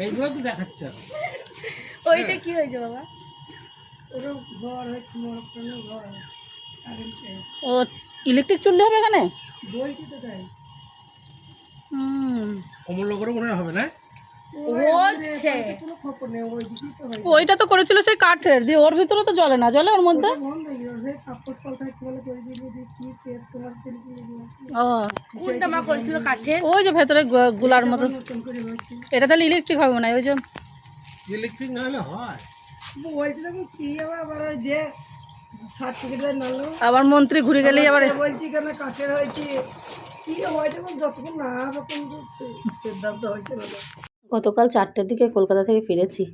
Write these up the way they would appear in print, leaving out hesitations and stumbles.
এইগুলো তো দেখাচ্ছে। ওইটা কি হয়েছে বাবা? ও ইলেকট্রিক চুল্লি হবে এখানে? কমলনগরে মনে হবে না? ওইটা তো করেছিল সেই কাঠের দিয়ে, ওর ভিতরে তো জ্বলে না, জ্বলে ওর মধ্যে। কোনটা মা করেছিল কাঠের? ওই যে ভেতরে গুলার মতো। এটা তাহলে ইলেকট্রিক হবে না, ওই যে ইলেকট্রিক না হলে হয়। আবার মন্ত্রী ঘুরে গেলেই আবার বলছি কেন কাঠের হয়েছে, কি হয় দেখুন যতক্ষণ না হবে কিন্তু সিদ্ধান্ত হয়েছে না। গতকাল 4টের দিকে কলকাতা থেকে ফিরেছি,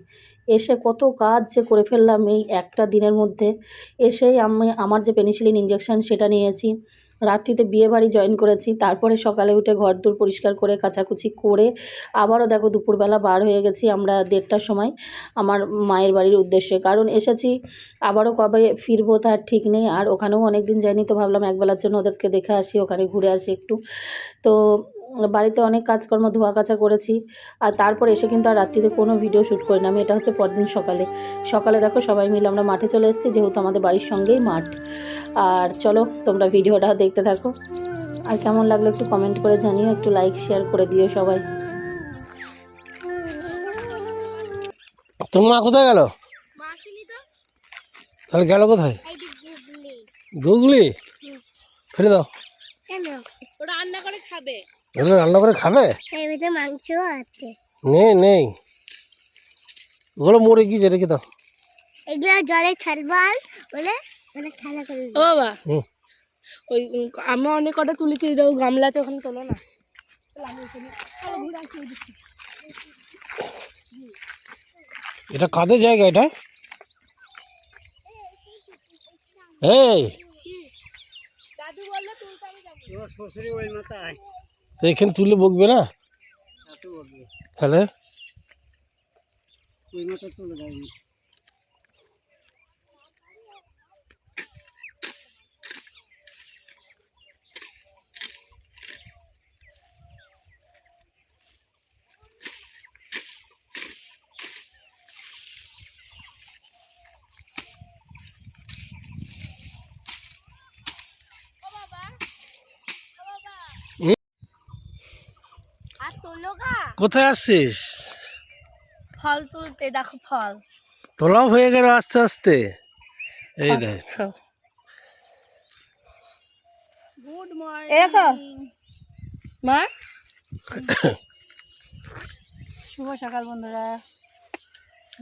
এসে কত কাজ যে করে ফেললাম এই একটা দিনের মধ্যে। এসেই আমি আমার যে পেনিসিলিন ইঞ্জেকশন সেটা নিয়েছি, রাত্রিতে বিয়ে বাড়ি জয়েন করেছি, তারপরে সকালে উঠে ঘর দূর পরিষ্কার করে কাচাকুচি করে আবারও দেখো দুপুরবেলা বার হয়ে গেছি আমরা 1:30টার সময় আমার মায়ের বাড়ির উদ্দেশ্যে। কারণ এসেছি, আবারও কবে ফিরবো তার ঠিক নেই, আর ওখানেও অনেক দিন যাইনি, তো ভাবলাম একবেলার জন্য ওদেরকে দেখে আসি, ওখানে ঘুরে আসি একটু। তো বাড়িতে অনেক কাজকর্ম ধোয়া কাচা করেছি, আর তারপর এসে কিন্তু আর রাত্রিতে কোনো ভিডিও শ্যুট করি না আমি। এটা হচ্ছে পরদিন সকালে। সকালে দেখো সবাই মিলে আমরা মাঠে চলে এসেছি, যেহেতু আমাদের বাড়ির সঙ্গেই মাঠ। আর চলো তোমরা ভিডিওটা দেখতে থাকো, আর কেমন লাগলো একটু কমেন্ট করে জানিও, একটু লাইক শেয়ার করে দিও সবাই। তোমার মা কোথায় গেল? তাহলে গেল কোথায়? গুগলি ফেলে দাও। ওটা রান্না করে খাবে। এগুলো রান্না করে খাবে? মাংস আছে। নেই ওগুলো মরে গিয়েছে, রেখে দাও। এগুলো জলে ছাড়বার বলে মানে খেলা করে। ও বাবা, ওই আমি অনেক কটা তুলেছি, দাও গামলা আছে ওখানে তোলো না। এটা কাদের জায়গা এটা? এই দাদু বললো তুলতে আমি যাবো। তোর শ্বশুরি ওই মাথায় তো এখানে তুলে বকবে না তাহলে? ওই মাথায় তুলে যায়নি। কোথায় আসছিস? ফল তুলতে, দেখো ফল তোলাও হয়ে গেল আস্তে আস্তে। এই দেখ গুড মর্নিং মা। শুভ সকাল বন্ধুরা,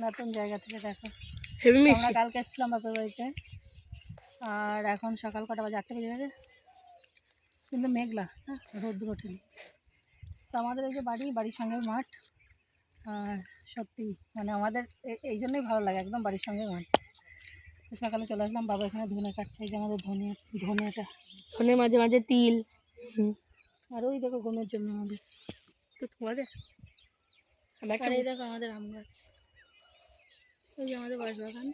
নতুন জায়গা থেকে দেখো। আমরা কালকে এসেছিলাম বাপের বাড়িতে, আর এখন সকাল কটা বাজে? 8টা বেজে গেছে, কিন্তু মেঘলা, হ্যাঁ রোদ্দুর ওঠেনি। তো আমাদের এই যে বাড়ির সঙ্গে মাঠ, আর সত্যি মানে আমাদের এই জন্যই ভালো লাগে, একদম বাড়ির সঙ্গে মাঠ। তো সকালে চলে আসলাম, বাবা এখানে ধনে কাটছে, এই যে আমাদের ধনেটা, ধনে মাঝে মাঝে তিল, আর ওই দেখো গমের জন্য আমাদের, তো তোমাদের আর এই দেখো আমাদের আম গাছ, ওই যে আমাদের বাঁশবাগান।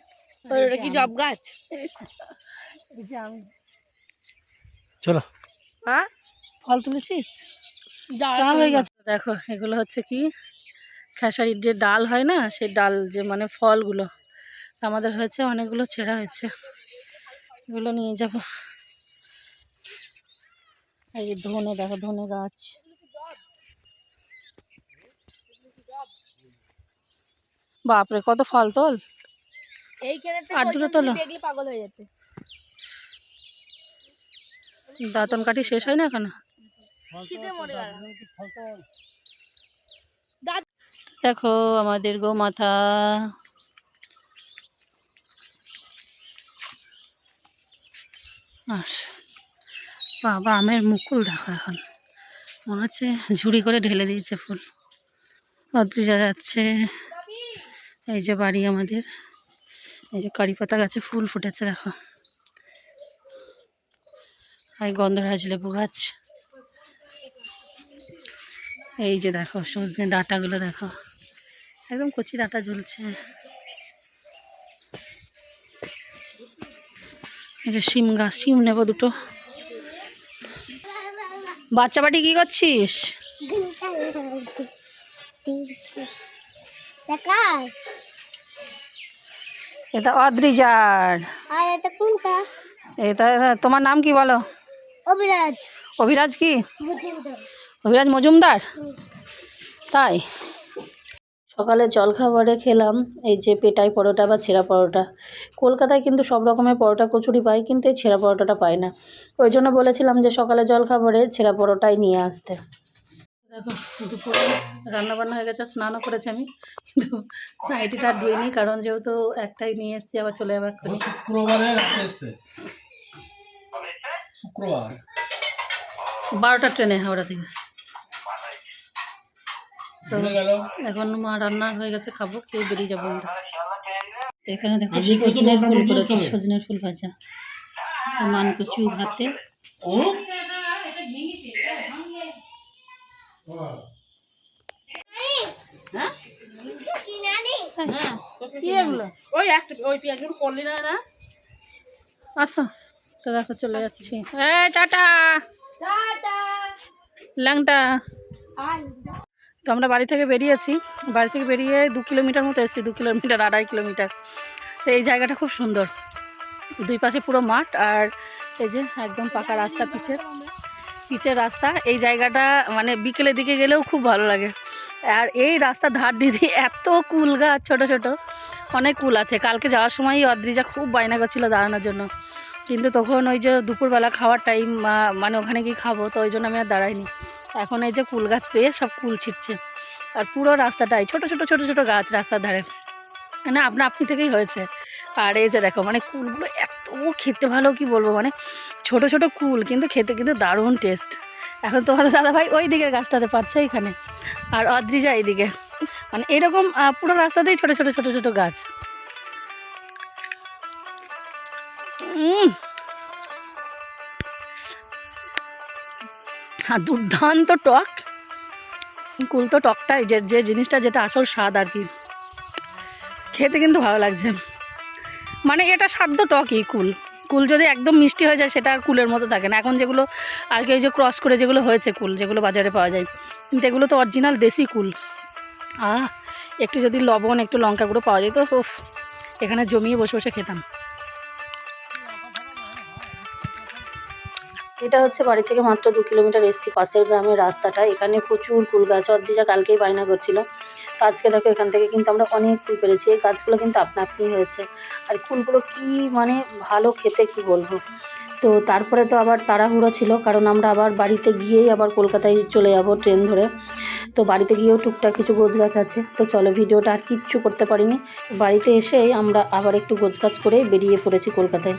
ওটা কি জব গাছ? এই যে আম। চলো হ্যাঁ ফল তুলেছিস? চা হয়ে গেছে। দেখো এগুলো হচ্ছে কি খেসারির যে ডাল হয় না, সেই ডাল যে মানে ফলগুলো আমাদের হয়েছে, অনেকগুলো ছেঁড়া হয়েছে, এগুলো নিয়ে যাব। এই যে ধনে, দেখো ধনে গাছ, বাপরে কত ফল তোল, আর দুটো তোলো। পাগল হয়ে যেতে, দাঁতন কাঠি শেষ হয় না এখনো। দেখো আমাদের গোমাতা, আর বাবা আমের মুকুল দেখো, এখন মনে হচ্ছে ঝুড়ি করে ঢেলে দিয়েছে ফুল। অদ্রিজা যাচ্ছে, এই যে বাড়ি আমাদের, এই যে কারি পাতা গাছে ফুল ফুটেছে দেখো, আর গন্ধরাজ লেবু গাছ, এই যে দেখো সজনে ডাঁটাগুলো দেখো, একদম কচি ডাঁটা ঝুলছে। এই যে শিম গাছ, শিম নেবো দুটো। বাচ্চা বাটি কি করছিস? এটা অদ্রিজার। আর এটা কোনটা? এটা তোমার নাম কি বলো? অভিরাজ অভিরাজ কি? মজুমদার। অভিরাজ মজুমদার? তাই। সকালে জলখাবারে খেলাম এই যে পেটাই পরোটা বা ছেঁড়া পরোটা। কলকাতায় কিন্তু সব রকমের পরোটা কচুরি পাই, কিন্তু এই ছেঁড়া পরোটাটা পাই না। ওই জন্য বলেছিলাম যে সকালে জলখাবারে ছেঁড়া পরোটাই নিয়ে আসতে। দেখো দুপুরে রান্নাবান্না হয়ে গেছে, স্নানও করেছি আমি, কিন্তু নাইটিটা আর ধুইনি, কারণ যেহেতু একটাই নিয়ে এসেছি, আবার চলে যাবার করি। শুক্রবারে এসছে, শুক্রবার 12টার ট্রেনে হাওড়া থেকে। তো এখন মা রান্না হয়ে গেছে, খাবো, খেয়ে বেরিয়ে যাবো আমরা। তো এখানে দেখো সজনের ফুল করেছি, সজনের ফুল ভাজা, মানকচু ভাতে। কি এগুলো? ওই একটা ওই পেঁয়াজগুলো করলি না না? আসো তো, দেখো চলে যাচ্ছি। টাটা ল্যাংটা। তো আমরা বাড়ি থেকে বেরিয়েছি, বাড়ি থেকে বেরিয়ে 2 কিলোমিটার মতো এসেছি, 2 কিলোমিটার 2.5 কিলোমিটার। তো এই জায়গাটা খুব সুন্দর, দুই পাশে পুরো মাঠ, আর এই যে একদম পাকা রাস্তা, পিচের রাস্তা। এই জায়গাটা মানে বিকেলের দিকে গেলেও খুব ভালো লাগে। আর এই রাস্তার ধার দিদি এত কুল গাছ, ছোটো ছোটো অনেক কুল আছে। কালকে যাওয়ার সময়ই অদ্রিজা খুব বায়না করছিল দাঁড়ানোর জন্য, কিন্তু তখন ওই যে দুপুরবেলা খাওয়ার টাইম, মানে ওখানে গিয়ে খাবো, তো ওই জন্য আমি আর দাঁড়াইনি। এখন এই যে কুল গাছ পেয়ে সব কুল ছিটছে, আর পুরো রাস্তাটাই ছোটো ছোটো ছোটো ছোটো গাছ রাস্তার ধারে, মানে আপনি থেকেই হয়েছে। আর এই যে দেখো মানে কুলগুলো এত খেতে ভালো, কি বলবো, মানে ছোট ছোট কুল, কিন্তু খেতে কিন্তু দারুণ টেস্ট। এখন তোমাদের দাদাভাই ওই দিকের গাছটাতে পাচ্ছে এখানে, আর অদ্রিজা এইদিকে, মানে এরকম পুরো রাস্তাতেই ছোট ছোট ছোট ছোট গাছ। আর দুর্দান্ত টক কুল, তো টকটাই যে জিনিসটা, যেটা আসল স্বাদ আর কি, খেতে কিন্তু ভালো লাগছে। মানে এটা স্বাদ টকই, কুল যদি একদম মিষ্টি হয়ে যায় সেটা আর কুলের মতো থাকে না। এখন যেগুলো আর কি ওই যে ক্রস করে যেগুলো হয়েছে কুল, যেগুলো বাজারে পাওয়া যায়, কিন্তু এগুলো তো অরিজিনাল দেশি কুল। একটু যদি লবণ, একটু লঙ্কা গুঁড়ো পাওয়া যেত, তো এখানে জমিয়ে বসে বসে খেতাম। এটা হচ্ছে বাড়ি থেকে মাত্র 2 কিলোমিটার এসছি, পাশের গ্রামের রাস্তাটা। এখানে প্রচুর কুল গাছ, অদ্রিজা কালকেই বায়না করছিল, তো আজকে দেখো এখান থেকে কিন্তু আমরা অনেক কুল পেরেছি। এই গাছগুলো কিন্তু আপনি হয়েছে, আর কুলগুলো কি মানে ভালো খেতে, কি বলবো। তো তারপরে তো আবার তাড়াহুড়ো ছিল, কারণ আমরা আবার বাড়িতে গিয়েই আবার কলকাতায় চলে যাব ট্রেন ধরে। তো বাড়িতে গিয়েও টুকটাক কিছু গোছগাছ আছে, তো চলো ভিডিওটা আর কিচ্ছু করতে পারিনি। বাড়িতে এসেই আমরা আবার একটু গোছগাছ করে বেরিয়ে পড়েছি কলকাতায়।